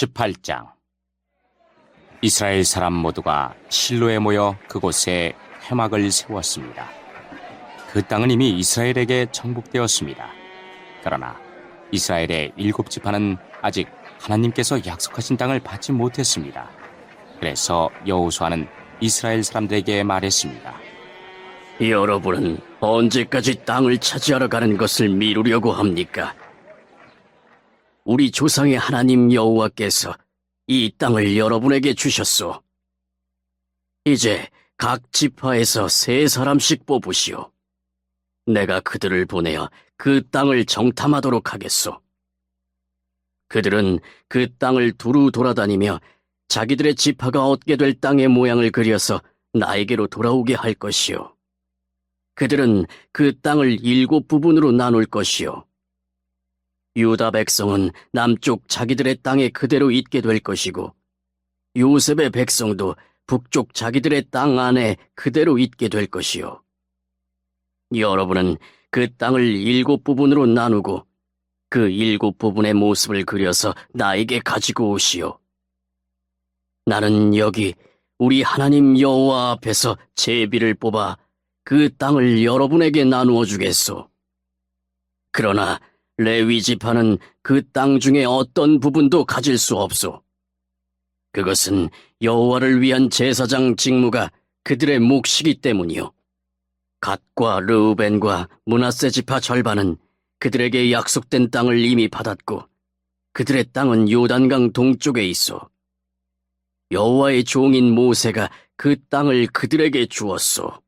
18장. 이스라엘 사람 모두가 실로에 모여 그곳에 회막을 세웠습니다. 그 땅은 이미 이스라엘에게 정복되었습니다. 그러나 이스라엘의 7지파는 아직 하나님께서 약속하신 땅을 받지 못했습니다. 그래서 여호수아는 이스라엘 사람들에게 말했습니다. 여러분은 언제까지 땅을 차지하러 가는 것을 미루려고 합니까? 우리 조상의 하나님 여호와께서 이 땅을 여러분에게 주셨소. 이제 각 지파에서 3사람씩 뽑으시오. 내가 그들을 보내어 그 땅을 정탐하도록 하겠소. 그들은 그 땅을 두루 돌아다니며 자기들의 지파가 얻게 될 땅의 모양을 그려서 나에게로 돌아오게 할 것이오. 그들은 그 땅을 7부분으로 나눌 것이오. 유다 백성은 남쪽 자기들의 땅에 그대로 있게 될 것이고, 요셉의 백성도 북쪽 자기들의 땅 안에 그대로 있게 될 것이오. 여러분은 그 땅을 7부분으로 나누고 그 7부분의 모습을 그려서 나에게 가지고 오시오. 나는 여기 우리 하나님 여호와 앞에서 제비를 뽑아 그 땅을 여러분에게 나누어 주겠소. 그러나 레위 지파는 그 땅 중에 어떤 부분도 가질 수 없소. 그것은 여호와를 위한 제사장 직무가 그들의 몫이기 때문이요. 갓과 르우벤과 므낫세 지파 절반은 그들에게 약속된 땅을 이미 받았고, 그들의 땅은 요단강 동쪽에 있어. 여호와의 종인 모세가 그 땅을 그들에게 주었소.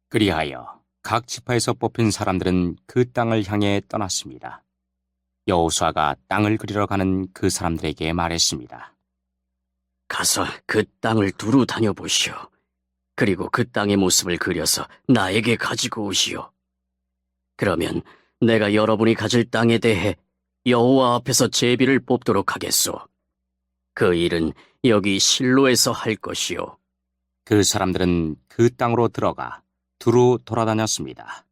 그리하여 각 지파에서 뽑힌 사람들은 그 땅을 향해 떠났습니다. 여호수아가 땅을 그리러 가는 그 사람들에게 말했습니다. 가서 그 땅을 두루 다녀보시오. 그리고 그 땅의 모습을 그려서 나에게 가지고 오시오. 그러면 내가 여러분이 가질 땅에 대해 여호와 앞에서 제비를 뽑도록 하겠소. 그 일은 여기 실로에서 할 것이오. 그 사람들은 그 땅으로 들어가 두루 돌아다녔습니다.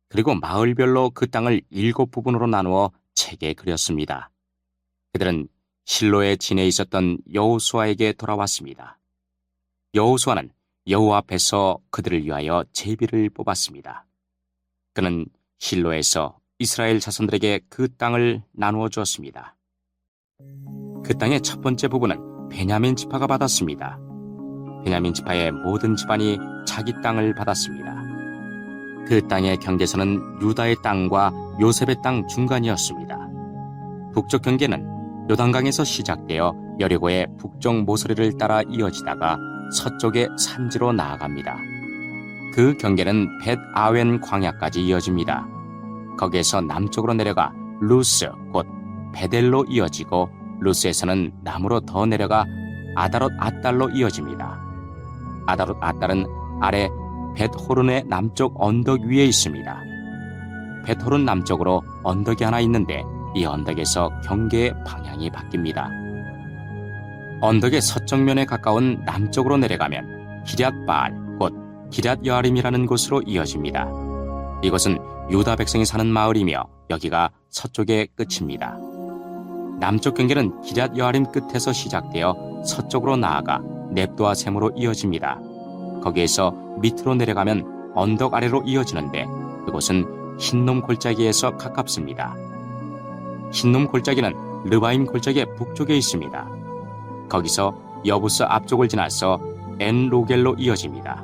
그리고 마을별로 그 땅을 7부분으로 나누어 책에 그렸습니다. 그들은 실로에 지내 있었던 여호수아에게 돌아왔습니다. 여호수아는 여호와 앞에서 그들을 위하여 제비를 뽑았습니다. 그는 실로에서 이스라엘 자손들에게 그 땅을 나누어 주었습니다. 그 땅의 첫 번째 부분은 베냐민 지파가 받았습니다. 베냐민 지파의 모든 집안이 자기 땅을 받았습니다. 그 땅의 경계선은 유다의 땅과 요셉의 땅 중간이었습니다. 북쪽 경계는 요단강에서 시작되어 여리고의 북쪽 모서리를 따라 이어지다가 서쪽의 산지로 나아갑니다. 그 경계는 벳 아웬 광야까지 이어집니다. 거기에서 남쪽으로 내려가 루스 곧 베델로 이어지고, 루스에서는 남으로 더 내려가 아다롯 아달로 이어집니다. 아다롯 아달은 아래 벳호른의 남쪽 언덕 위에 있습니다. 벳호른 남쪽으로 언덕이 하나 있는데 이 언덕에서 경계의 방향이 바뀝니다. 언덕의 서쪽면에 가까운 남쪽으로 내려가면 기럇바알 곧 기럇여아림이라는 곳으로 이어집니다. 이곳은 유다 백성이 사는 마을이며 여기가 서쪽의 끝입니다. 남쪽 경계는 기럇여아림 끝에서 시작되어 서쪽으로 나아가 넵도아 샘으로 이어집니다. 거기에서 밑으로 내려가면 언덕 아래로 이어지는데 그곳은 흰놈 골짜기에서 가깝습니다. 흰놈 골짜기는 르바임 골짜기의 북쪽에 있습니다. 거기서 여부스 앞쪽을 지나서 엔로겔로 이어집니다.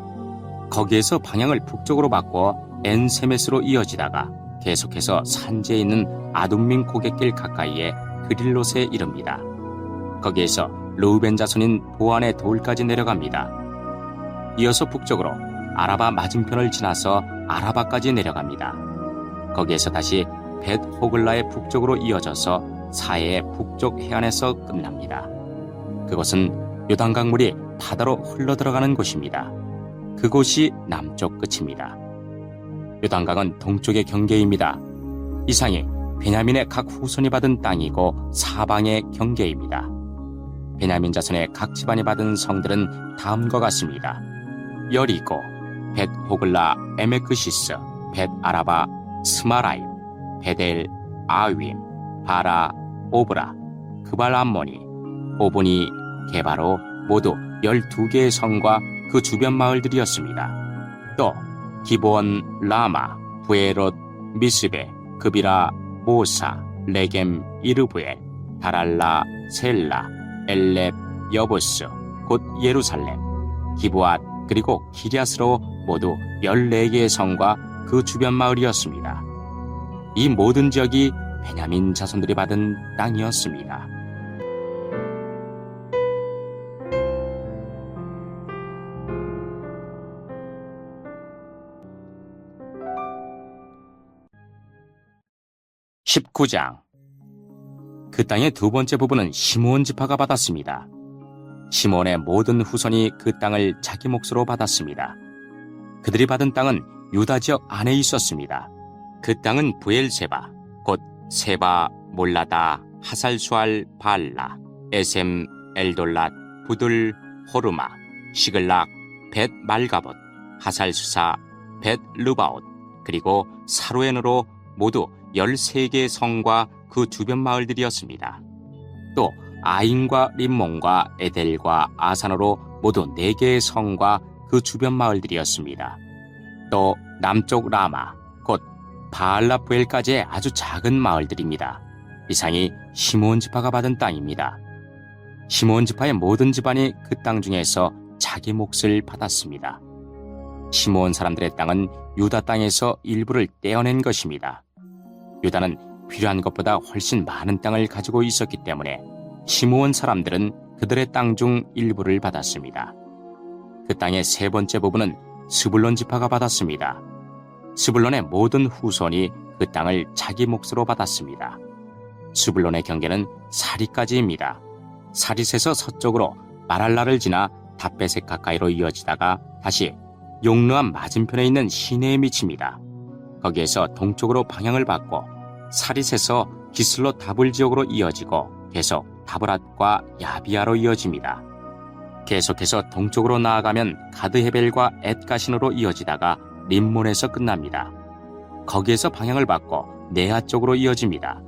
거기에서 방향을 북쪽으로 바꿔 엔세메스로 이어지다가 계속해서 산지에 있는 아둠민 고갯길 가까이에 그릴롯에 이릅니다. 거기에서 르우벤 자손인 보안의 돌까지 내려갑니다. 이어서 북쪽으로 아라바 맞은편을 지나서 아라바까지 내려갑니다. 거기에서 다시 벳 호글라의 북쪽으로 이어져서 사해의 북쪽 해안에서 끝납니다. 그곳은 요단강물이 바다로 흘러들어가는 곳입니다. 그곳이 남쪽 끝입니다. 요단강은 동쪽의 경계입니다. 이상이 베냐민의 각 후손이 받은 땅이고 사방의 경계입니다. 베냐민 자손의 각 집안이 받은 성들은 다음과 같습니다. 여리고, 벳 호글라 에메크시스, 벳 아라바 스마라임, 베델 아윈, 바라 오브라, 그발 암모니, 오보니, 게바로 모두 12개의 성과 그 주변 마을들이었습니다. 또 기브온, 라마, 부에롯, 미스베, 그비라, 모사, 레겜, 이르부엘, 다랄라, 셀라, 엘렙, 여부스, 곧 예루살렘, 기브앗, 그리고 기랴스로 모두 14개의 성과 그 주변 마을이었습니다. 이 모든 지역이 베냐민 자손들이 받은 땅이었습니다. (19장) 그 땅의 두 번째 부분은 시므온 지파가 받았습니다. 시므온의 모든 후손이 그 땅을 자기 몫으로 받았습니다. 그들이 받은 땅은 유다 지역 안에 있었습니다. 그 땅은 부엘세바, 곧 세바, 몰라다, 하살수알, 발라, 에셈, 엘돌랏, 부들, 호르마, 시글락, 벳 말가봇, 하살수사, 벳 르바옷, 그리고 사루엔으로 모두 13개의 성과 그 주변 마을들이었습니다. 또 아인과 림몬과 에델과 아산으로 모두 4개의 성과 그 주변 마을들이었습니다. 또 남쪽 라마, 곧 바알라부엘까지의 아주 작은 마을들입니다. 이상이 시므온 지파가 받은 땅입니다. 시므온 지파의 모든 집안이 그 땅 중에서 자기 몫을 받았습니다. 시므온 사람들의 땅은 유다 땅에서 일부를 떼어낸 것입니다. 유다는 필요한 것보다 훨씬 많은 땅을 가지고 있었기 때문에 시므온 사람들은 그들의 땅 중 일부를 받았습니다. 그 땅의 세 번째 부분은 스불론 지파가 받았습니다. 스불론의 모든 후손이 그 땅을 자기 몫으로 받았습니다. 스불론의 경계는 사리까지입니다. 사릿에서 서쪽으로 마랄라를 지나 답베셋 가까이로 이어지다가 다시 용르암 맞은편에 있는 시내에 미칩니다. 거기에서 동쪽으로 방향을 바꿔 사릿에서 기슬로 다불 지역으로 이어지고 계속 다브랏과 야비아로 이어집니다. 계속해서 동쪽으로 나아가면 가드헤벨과 엣가신으로 이어지다가 림몬에서 끝납니다. 거기에서 방향을 바꿔 네아 쪽으로 이어집니다.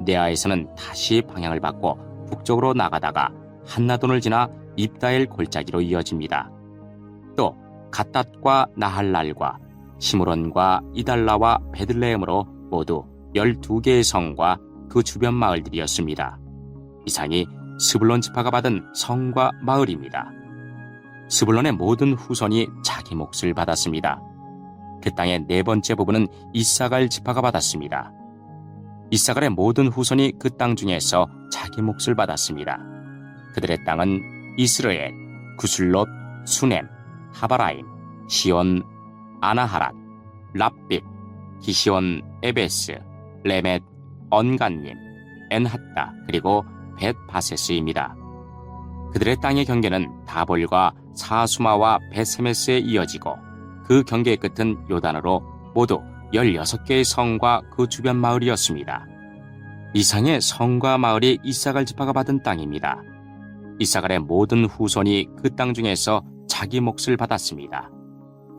네아에서는 다시 방향을 바꿔 북쪽으로 나가다가 한나돈을 지나 입다엘 골짜기로 이어집니다. 또 갓닷과 나할랄과 시므론과 이달라와 베들레헴으로 모두 12개의 성과 그 주변 마을들이었습니다. 이상이 스불론 지파가 받은 성과 마을입니다. 스불론의 모든 후손이 자기 몫을 받았습니다. 그 땅의 네 번째 부분은 이사갈 지파가 받았습니다. 이사갈의 모든 후손이 그 땅 중에서 자기 몫을 받았습니다. 그들의 땅은 이스르엘, 구슬롯, 수넴, 하바라임, 시온, 아나하랏, 랍빕, 기시온, 에베스, 레멧, 언간님, 엔핫다, 그리고 벳바세스입니다. 그들의 땅의 경계는 다볼과 사수마와 벳세메스에 이어지고 그 경계의 끝은 요단으로 모두 16개의 성과 그 주변 마을이었습니다. 이상의 성과 마을이 이사갈 지파가 받은 땅입니다. 이사갈의 모든 후손이 그 땅 중에서 자기 몫을 받았습니다.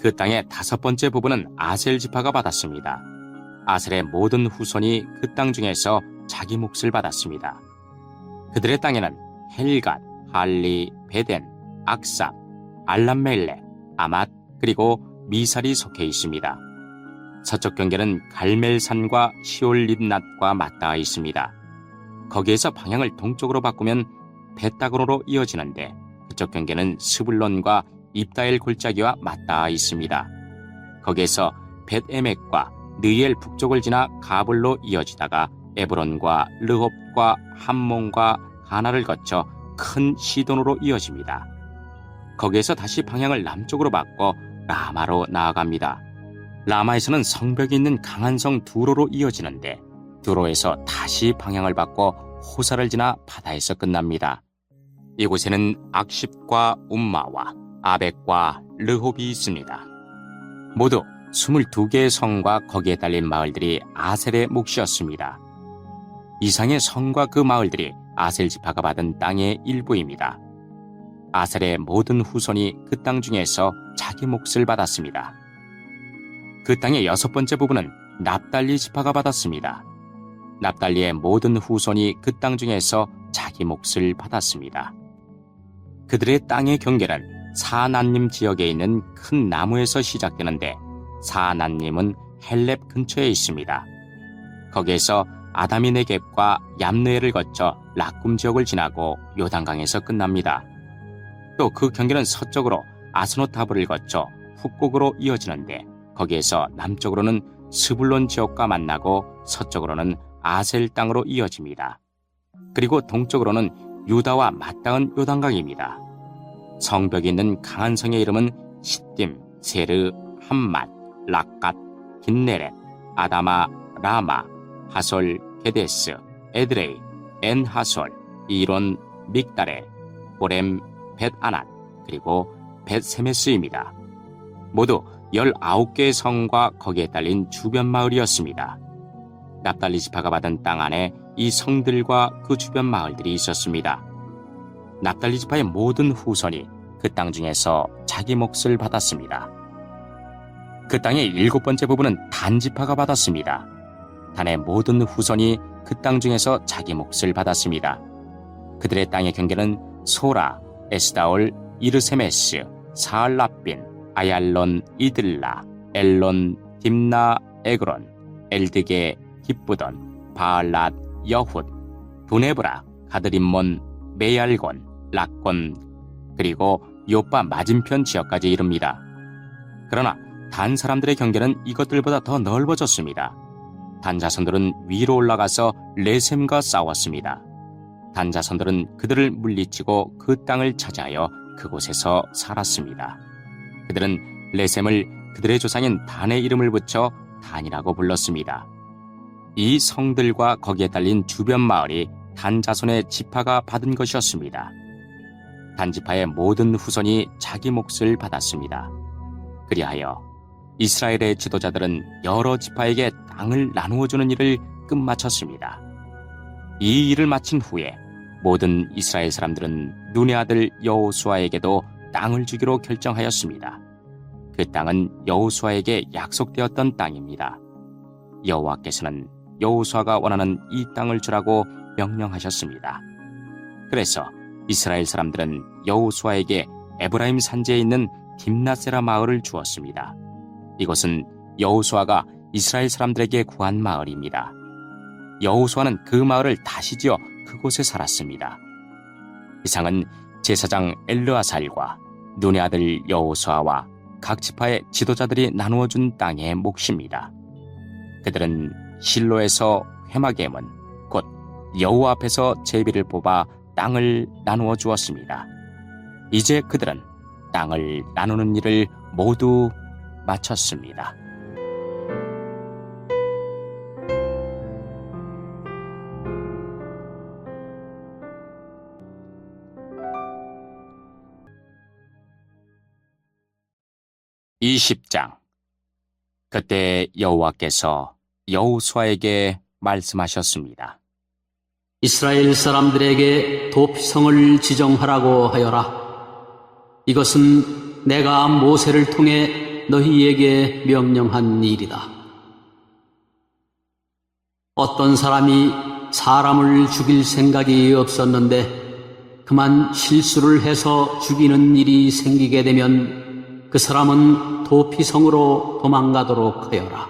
그 땅의 다섯 번째 부분은 아셀 지파가 받았습니다. 아셀의 모든 후손이 그 땅 중에서 자기 몫을 받았습니다. 그들의 땅에는 헬갓, 할리, 베덴, 악삽, 알람멜레, 아맛, 그리고 미살이 속해 있습니다. 서쪽 경계는 갈멜산과 시올립낫과 맞닿아 있습니다. 거기에서 방향을 동쪽으로 바꾸면 벳다고로로 이어지는데 그쪽 경계는 스불론과 입다엘 골짜기와 맞닿아 있습니다. 거기에서 벳에멕과 느엘 북쪽을 지나 가불로 이어지다가 에브론과 르홉과 함몬과 가나를 거쳐 큰 시돈으로 이어집니다. 거기에서 다시 방향을 남쪽으로 바꿔 라마로 나아갑니다. 라마에서는 성벽이 있는 강한 성 두로로 이어지는데 두로에서 다시 방향을 바꿔 호사를 지나 바다에서 끝납니다. 이곳에는 악십과 움마와 아벡과 르홉이 있습니다. 모두 22개의 성과 거기에 딸린 마을들이 아셀의 몫이었습니다. 이상의 성과 그 마을들이 아셀 지파가 받은 땅의 일부입니다. 아셀의 모든 후손이 그 땅 중에서 자기 몫을 받았습니다. 그 땅의 여섯 번째 부분은 납달리 지파가 받았습니다. 납달리의 모든 후손이 그 땅 중에서 자기 자기 몫을 받았습니다. 그들의 땅의 경계는 사난님 지역에 있는 큰 나무에서 시작되는데 사난님은 헬렙 근처에 있습니다. 거기에서 아담이 네겝과 얌느에를 거쳐 락쿰 지역을 지나고 요단강에서 끝납니다. 또 그 경계는 서쪽으로 아스노타브를 거쳐 훅곡으로 이어지는데 거기에서 남쪽으로는 스불론 지역과 만나고 서쪽으로는 아셀 땅으로 이어집니다. 그리고 동쪽으로는 유다와 맞닿은 요단강입니다. 성벽이 있는 강한 성의 이름은 시딤, 세르, 함맛, 락갓, 긴네렛, 아다마, 라마, 하솔, 게데스, 에드레이, 엔하솔, 이론, 믹다레, 보렘, 벳아낫, 그리고 벳세메스입니다. 모두 19개의 성과 거기에 딸린 주변 마을이었습니다. 납달리 지파가 받은 땅 안에 이 성들과 그 주변 마을들이 있었습니다. 납달리 지파의 모든 후손이 그 땅 중에서 자기 몫을 받았습니다. 그 땅의 7번째 부분은 단 지파가 받았습니다. 단의 모든 후손이 그 땅 중에서 자기 몫을 받았습니다. 그들의 땅의 경계는 소라, 에스다올, 이르세메스, 사알라빈, 아얄론, 이들라, 엘론, 딥나, 에그론, 엘드게, 기쁘돈, 바알랏, 여훗, 두네브라, 가드림몬, 메얄곤, 락곤, 그리고 요빠 맞은편 지역까지 이릅니다. 그러나 단 사람들의 경계는 이것들보다 더 넓어졌습니다. 단 자손들은 위로 올라가서 레셈과 싸웠습니다. 단 자손들은 그들을 물리치고 그 땅을 차지하여 그곳에서 살았습니다. 그들은 레셈을 그들의 조상인 단의 이름을 붙여 단이라고 불렀습니다. 이 성들과 거기에 딸린 주변 마을이 단 자손의 지파가 받은 것이었습니다. 단 지파의 모든 후손이 자기 몫을 받았습니다. 그리하여 이스라엘의 지도자들은 여러 지파에게 땅을 나누어주는 일을 끝마쳤습니다. 이 일을 마친 후에 모든 이스라엘 사람들은 눈의 아들 여호수아에게도 땅을 주기로 결정하였습니다. 그 땅은 여호수아에게 약속되었던 땅입니다. 여호와께서는 여호수아가 원하는 이 땅을 주라고 명령하셨습니다. 그래서 이스라엘 사람들은 여호수아에게 에브라임 산지에 있는 딥나세라 마을을 주었습니다. 이곳은 여호수아가 이스라엘 사람들에게 구한 마을입니다. 여호수아는 그 마을을 다시 지어 그곳에 살았습니다. 이상은 제사장 엘르아살과 눈의 아들 여호수아와 각 지파의 지도자들이 나누어 준 땅의 몫입니다. 그들은 실로에서 회막에문 곧 여호와 앞에서 제비를 뽑아 땅을 나누어 주었습니다. 이제 그들은 땅을 나누는 일을 모두 마쳤습니다. (20장) 그때 여호와께서 여호수아에게 말씀하셨습니다. 이스라엘 사람들에게 도피성을 지정하라고 하여라. 이것은 내가 모세를 통해 너희에게 명령한 일이다. 어떤 사람이 사람을 죽일 생각이 없었는데 그만 실수를 해서 죽이는 일이 생기게 되면 그 사람은 도피성으로 도망가도록 하여라.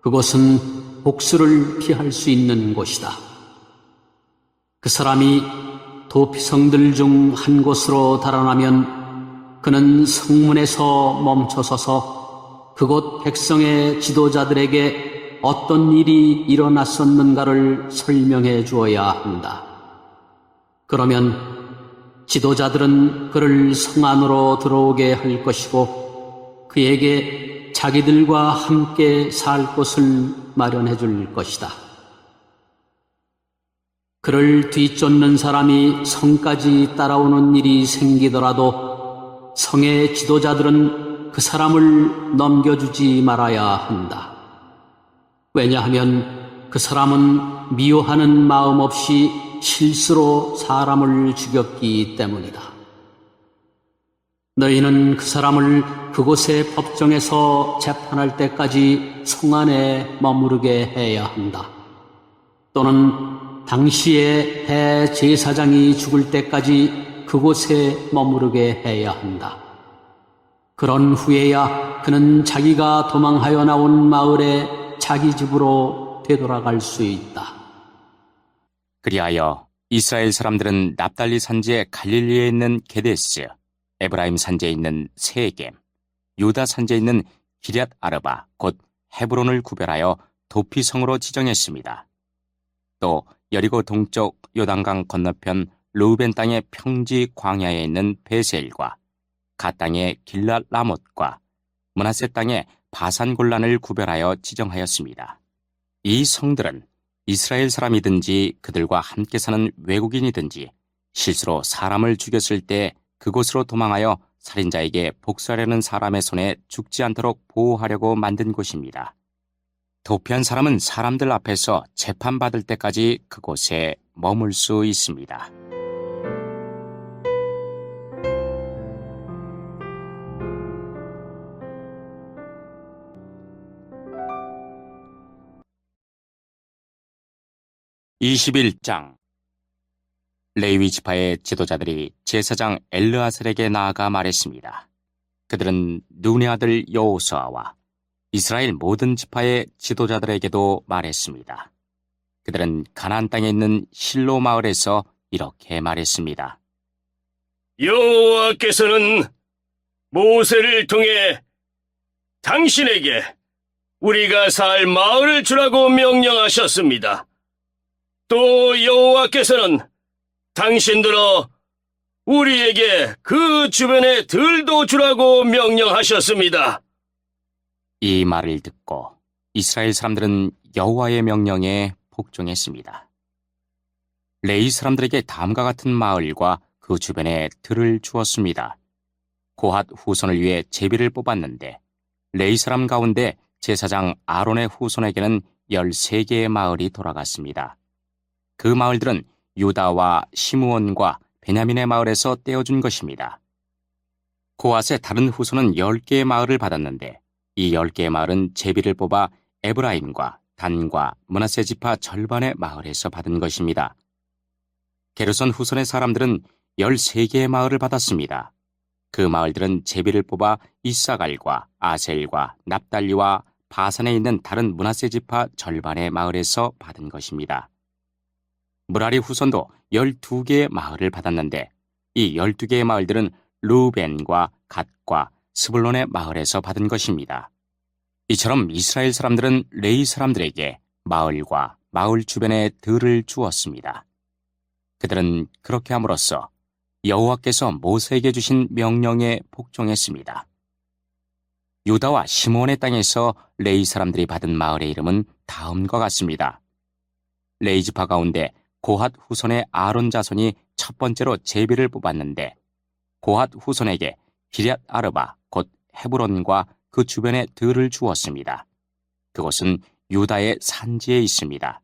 그곳은 복수를 피할 수 있는 곳이다. 그 사람이 도피성들 중 한 곳으로 달아나면 그는 성문에서 멈춰서서 그곳 백성의 지도자들에게 어떤 일이 일어났었는가를 설명해 주어야 한다. 그러면 지도자들은 그를 성 안으로 들어오게 할 것이고 그에게 자기들과 함께 살 곳을 마련해 줄 것이다. 그를 뒤쫓는 사람이 성까지 따라오는 일이 생기더라도 성의 지도자들은 그 사람을 넘겨주지 말아야 한다. 왜냐하면 그 사람은 미워하는 마음 없이 실수로 사람을 죽였기 때문이다. 너희는 그 사람을 그곳의 법정에서 재판할 때까지 성 안에 머무르게 해야 한다. 또는 당시에 대제사장이 죽을 때까지 그곳에 머무르게 해야 한다. 그런 후에야 그는 자기가 도망하여 나온 마을에 자기 집으로 되돌아갈 수 있다. 그리하여 이스라엘 사람들은 납달리 산지의 갈릴리에 있는 게데스, 에브라임 산지에 있는 세겜, 유다 산지에 있는 기럇 아르바 곧 헤브론을 구별하여 도피성으로 지정했습니다. 또 여리고 동쪽 요단강 건너편 르우벤 땅의 평지 광야에 있는 베셀과 갓 땅의 길랏 라못과 므낫세 땅의 바산 골란을 구별하여 지정하였습니다. 이 성들은 이스라엘 사람이든지 그들과 함께 사는 외국인이든지 실수로 사람을 죽였을 때 그곳으로 도망하여 살인자에게 복수하려는 사람의 손에 죽지 않도록 보호하려고 만든 곳입니다. 도피한 사람은 사람들 앞에서 재판받을 때까지 그곳에 머물 수 있습니다. (21장) 레위 지파의 지도자들이 제사장 엘르아셀에게 나아가 말했습니다. 그들은 눈의 아들 여호수아와 이스라엘 모든 지파의 지도자들에게도 말했습니다. 그들은 가나안 땅에 있는 실로 마을에서 이렇게 말했습니다. 여호와께서는 모세를 통해 당신에게 우리가 살 마을을 주라고 명령하셨습니다. 또 여호와께서는 당신들어 우리에게 그 주변에 들도 주라고 명령하셨습니다. 이 말을 듣고 이스라엘 사람들은 여호와의 명령에 복종했습니다. 레위 사람들에게 다음과 같은 마을과 그 주변에 들을 주었습니다. 고핫 후손을 위해 제비를 뽑았는데 레위 사람 가운데 제사장 아론의 후손에게는 13개의 마을이 돌아갔습니다. 그 마을들은 유다와 시므온과 베냐민의 마을에서 떼어준 것입니다. 고핫의 다른 후손은 10개의 마을을 받았는데 이 10개의 마을은 제비를 뽑아 에브라임과 단과 므낫세 지파 절반의 마을에서 받은 것입니다. 게르손 후손의 사람들은 13개의 마을을 받았습니다. 그 마을들은 제비를 뽑아 이사갈과 아셀과 납달리와 바산에 있는 다른 므낫세 지파 절반의 마을에서 받은 것입니다. 무라리 후손도 12개의 마을을 받았는데 이 12개의 마을들은 르우벤과 갓과 스불론의 마을에서 받은 것입니다. 이처럼 이스라엘 사람들은 레위 사람들에게 마을과 마을 주변의 들을 주었습니다. 그들은 그렇게 함으로써 여호와께서 모세에게 주신 명령에 복종했습니다. 유다와 시므온의 땅에서 레위 사람들이 받은 마을의 이름은 다음과 같습니다. 레위 지파 가운데 고핫 후손의 아론 자손이 첫 번째로 제비를 뽑았는데 고핫 후손에게 기럇 아르바 곧 헤브론과 그 주변의 들을 주었습니다. 그곳은 유다의 산지에 있습니다.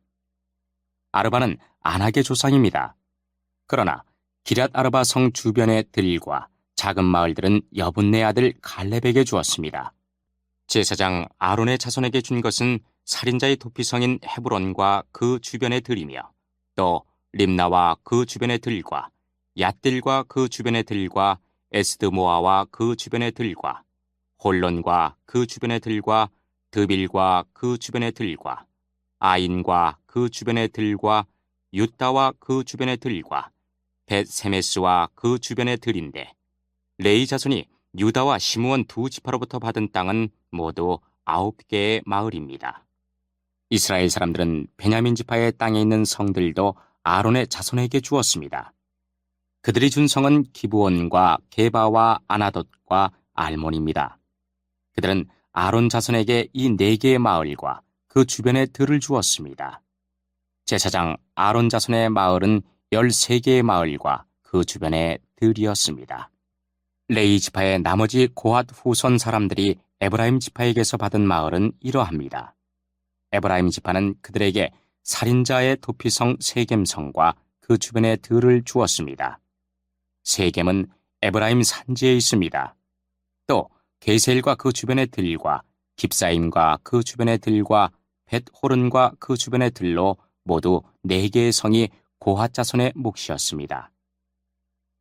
아르바는 아낙의 조상입니다. 그러나 기럇 아르바 성 주변의 들과 작은 마을들은 여분네 아들 갈렙에게 주었습니다. 제사장 아론의 자손에게 준 것은 살인자의 도피성인 헤브론과 그 주변의 들이며 또 림나와 그 주변의 들과 얏들과 그 주변의 들과 에스드모아와 그 주변의 들과 홀론과 그 주변의 들과 드빌과 그 주변의 들과 아인과 그 주변의 들과 유다와 그 주변의 들과 벳세메스와 그 주변의 들인데 레위 자손이 유다와 시므온 두 지파로부터 받은 땅은 모두 9개의 마을입니다. 이스라엘 사람들은 베냐민 지파의 땅에 있는 성들도 아론의 자손에게 주었습니다. 그들이 준 성은 기브온과 게바와 아나돗과 알몬입니다. 그들은 아론 자손에게 이 4개의 마을과 그 주변의 들을 주었습니다. 제사장 아론 자손의 마을은 13개의 마을과 그 주변의 들이었습니다. 레위 지파의 나머지 고핫 후손 사람들이 에브라임 지파에게서 받은 마을은 이러합니다. 에브라임 지파는 그들에게 살인자의 도피성 세겜성과 그 주변의 들을 주었습니다. 세겜은 에브라임 산지에 있습니다. 또 게셀과 그 주변의 들과 깁사임과 그 주변의 들과 벳호른과 그 주변의 들로 모두 4개의 성이 고핫 자손의 몫이었습니다.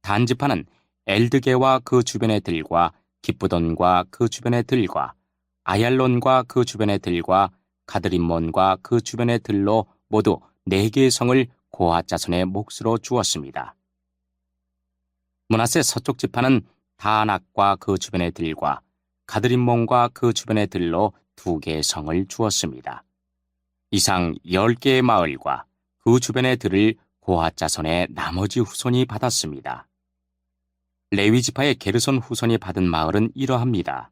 단 지파는 엘드게와 그 주변의 들과 기브돈과 그 주변의 들과 아얄론과 그 주변의 들과 가드림몬과 그 주변의 들로 모두 4개의 성을 고핫 자손의 몫으로 주었습니다. 므낫세 서쪽 지파는 다낙과 그 주변의 들과 가드림몬과 그 주변의 들로 2개의 성을 주었습니다. 이상 10개의 마을과 그 주변의 들을 고핫 자손의 나머지 후손이 받았습니다. 레위 지파의 게르손 후손이 받은 마을은 이러합니다.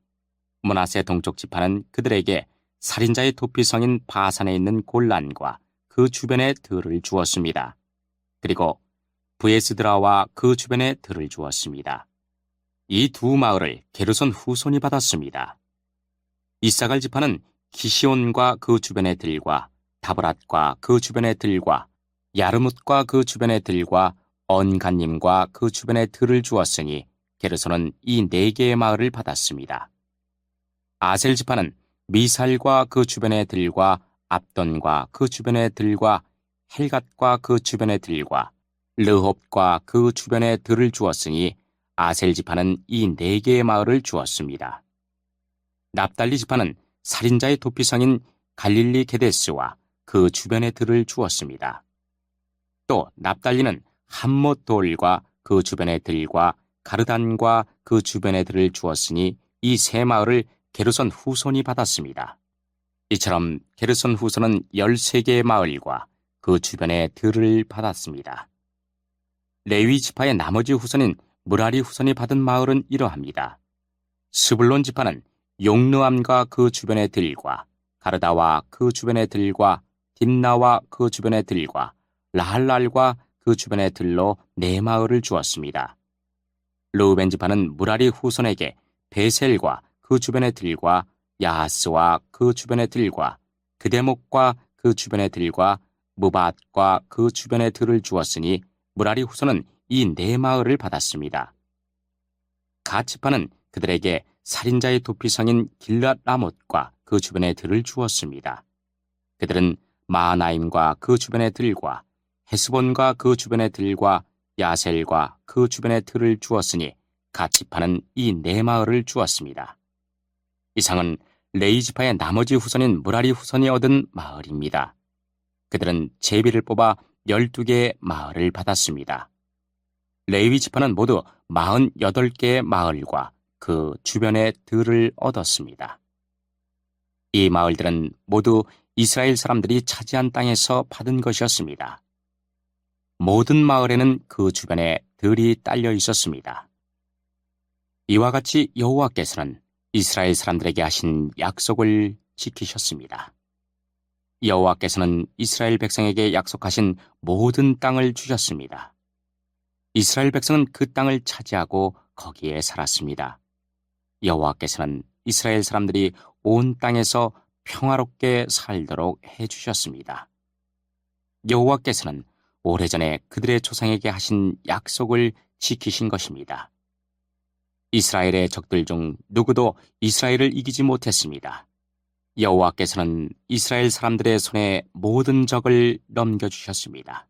므낫세 동쪽 지파는 그들에게 살인자의 도피성인 바산에 있는 골란과 그 주변의 들을 주었습니다. 그리고 브에스드라와 그 주변의 들을 주었습니다. 이 2 마을을 게르손 후손이 받았습니다. 이사갈 지파는 기시온과 그 주변의 들과 다브랏과 그 주변의 들과 야르뭇과 그 주변의 들과 언간님과 그 주변의 들을 주었으니 게르손은 이 4개의 마을을 받았습니다. 아셀 지파는 미살과 그 주변의 들과 압돈과 그 주변의 들과 헬갓과 그 주변의 들과 르홉과 그 주변의 들을 주었으니 아셀 지파는 이 4개의 마을을 주었습니다. 납달리 지파는 살인자의 도피성인 갈릴리 게데스와 그 주변의 들을 주었습니다. 또 납달리는 함못 돌과 그 주변의 들과 가르단과 그 주변의 들을 주었으니 이 3 마을을 게르손 후손이 받았습니다. 이처럼 게르손 후손은 13개의 마을과 그 주변의 들을 받았습니다. 레위 지파의 나머지 후손인 무라리 후손이 받은 마을은 이러합니다. 스불론 지파는 용르암과 그 주변의 들과 가르다와 그 주변의 들과 딥나와 그 주변의 들과 라할랄과 그 주변의 들로 4 마을을 주었습니다. 르우벤 지파는 무라리 후손에게 베셀과 그 주변의 들과 야하스와 그 주변의 들과 그데목과 그 주변의 들과 무밧과 그 주변의 들을 주었으니 무라리 후손은 이 4 마을을 받았습니다. 갓 지파는 그들에게 살인자의 도피성인 길랏 라못과 그 주변의 들을 주었습니다. 그들은 마하나임과 그 주변의 들과 헤스본과 그 주변의 들과 야셀과 그 주변의 들을 주었으니 갓 지파는 이 4 마을을 주었습니다. 이상은 레위 지파의 나머지 후손인 무라리 후손이 얻은 마을입니다. 그들은 제비를 뽑아 12개의 마을을 받았습니다. 레위 지파는 모두 48개의 마을과 그 주변의 들을 얻었습니다. 이 마을들은 모두 이스라엘 사람들이 차지한 땅에서 받은 것이었습니다. 모든 마을에는 그 주변에 들이 딸려 있었습니다. 이와 같이 여호와께서는 이스라엘 사람들에게 하신 약속을 지키셨습니다. 여호와께서는 이스라엘 백성에게 약속하신 모든 땅을 주셨습니다. 이스라엘 백성은 그 땅을 차지하고 거기에 살았습니다. 여호와께서는 이스라엘 사람들이 온 땅에서 평화롭게 살도록 해주셨습니다. 여호와께서는 오래전에 그들의 조상에게 하신 약속을 지키신 것입니다. 이스라엘의 적들 중 누구도 이스라엘을 이기지 못했습니다. 여호와께서는 이스라엘 사람들의 손에 모든 적을 넘겨주셨습니다.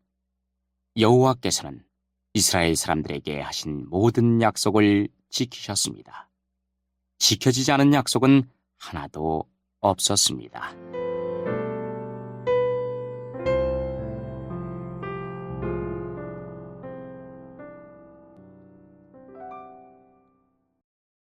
여호와께서는 이스라엘 사람들에게 하신 모든 약속을 지키셨습니다. 지켜지지 않은 약속은 하나도 없었습니다.